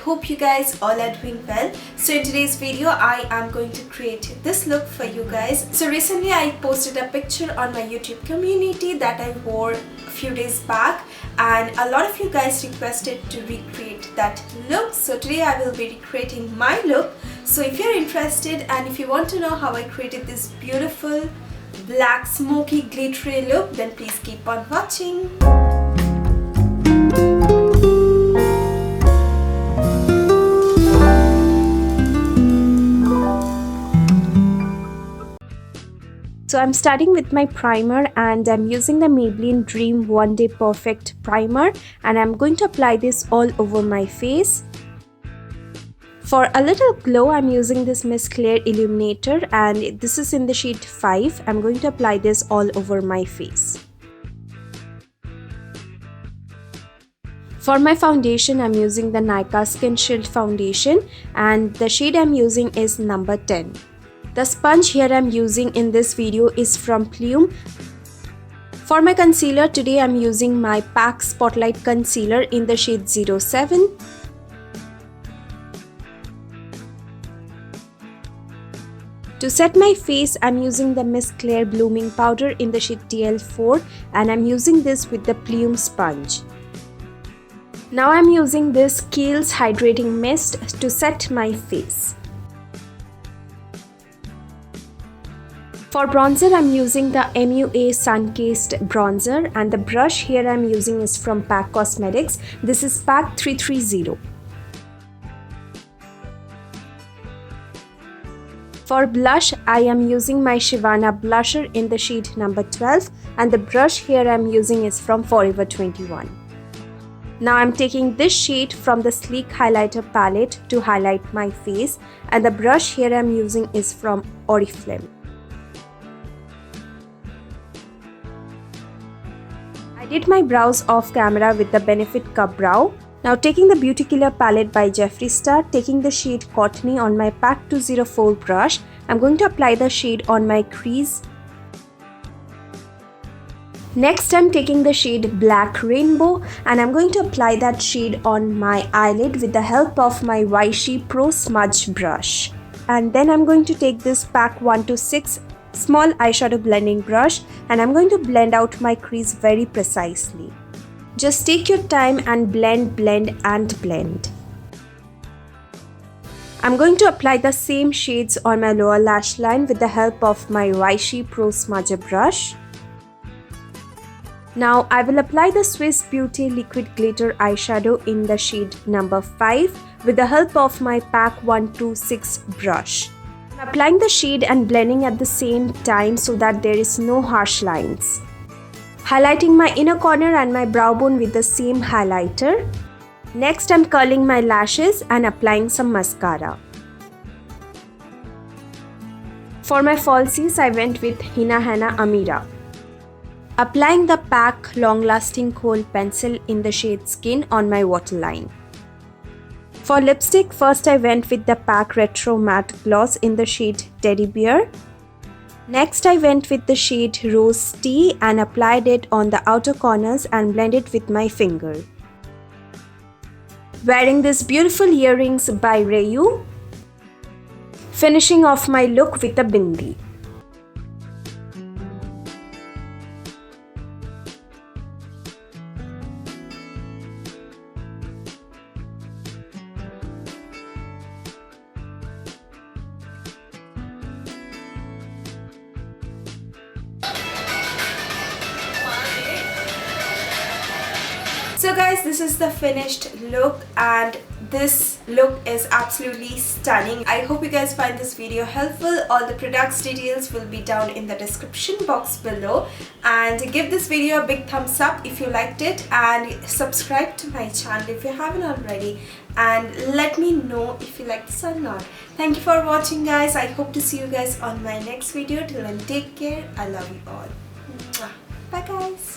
hope you guys all are doing well. So in today's video I am going to create this look for you guys. So recently I posted a picture on my YouTube community that I wore a few days back, and a lot of you guys requested to recreate that look. So today I will be recreating my look. So if you're interested and if you want to know how I created this beautiful black smoky glittery look, then please keep on watching. So I'm starting with my primer, and I'm using the Maybelline Dream One Day Perfect primer, and I'm going to apply this all over my face. For a little glow, I'm using this Miss Claire Illuminator, and this is in the shade 5. I'm going to apply this all over my face. For my foundation, I'm using the Nykaa Skin Shield foundation, and the shade I'm using is number 10. The sponge here I'm using in this video is from Plume. For my concealer, today I'm using my PAC Spotlight Concealer in the shade 07. To set my face, I'm using the Miss Claire Blooming Powder in the shade TL4, and I'm using this with the Plume sponge. Now I'm using this Kiehl's Hydrating Mist to set my face. For bronzer, I'm using the MUA Sun-Kissed Bronzer, and the brush here I'm using is from PAC Cosmetics. This is PAC 330. For blush, I am using my Shivana blusher in the shade number 12, and the brush here I'm using is from Forever 21. Now I'm taking this shade from the Sleek Highlighter palette to highlight my face, and the brush here I'm using is from Oriflame. I did my brows off camera with the Benefit Cup Brow. Now taking the Beauty Killer palette by Jeffree Star, taking the shade Cottony on my PAC 204 brush, I'm going to apply the shade on my crease. Next I'm taking the shade Black Rainbow, and I'm going to apply that shade on my eyelid with the help of my Vichy Pro Smudge brush. And then I'm going to take this PAC 126 small eyeshadow blending brush, and I'm going to blend out my crease very precisely. Just take your time and blend. I'm going to apply the same shades on my lower lash line with the help of my Vichy Pro Smudger brush. Now I will apply the Swiss Beauty Liquid Glitter eyeshadow in the shade number 5 with the help of my PAC 126 brush. I'm applying the shade and blending at the same time so that there is no harsh lines. Highlighting my inner corner and my brow bone with the same highlighter. Next I'm curling my lashes and applying some mascara. For my falsies, I went with Hina Hana Amira. Applying the PAC Long Lasting Kohl pencil in the shade Skin on my waterline. For lipstick, first I went with the PAC Retro Matte Gloss in the shade Teddy Bear. Next I went with the shade Rose Tea and applied it on the outer corners and blended with my finger. Wearing these beautiful earrings by Rayu. Finishing off my look with a bindi. So guys, this is the finished look, and this look is absolutely stunning. I hope you guys find this video helpful. All the products details will be down in the description box below, and give this video a big thumbs up if you liked it, and subscribe to my channel if you haven't already, and let me know if you like this or not. Thank you for watching guys. I hope to see you guys on my next video. Till then, take care. I love you all. Bye guys.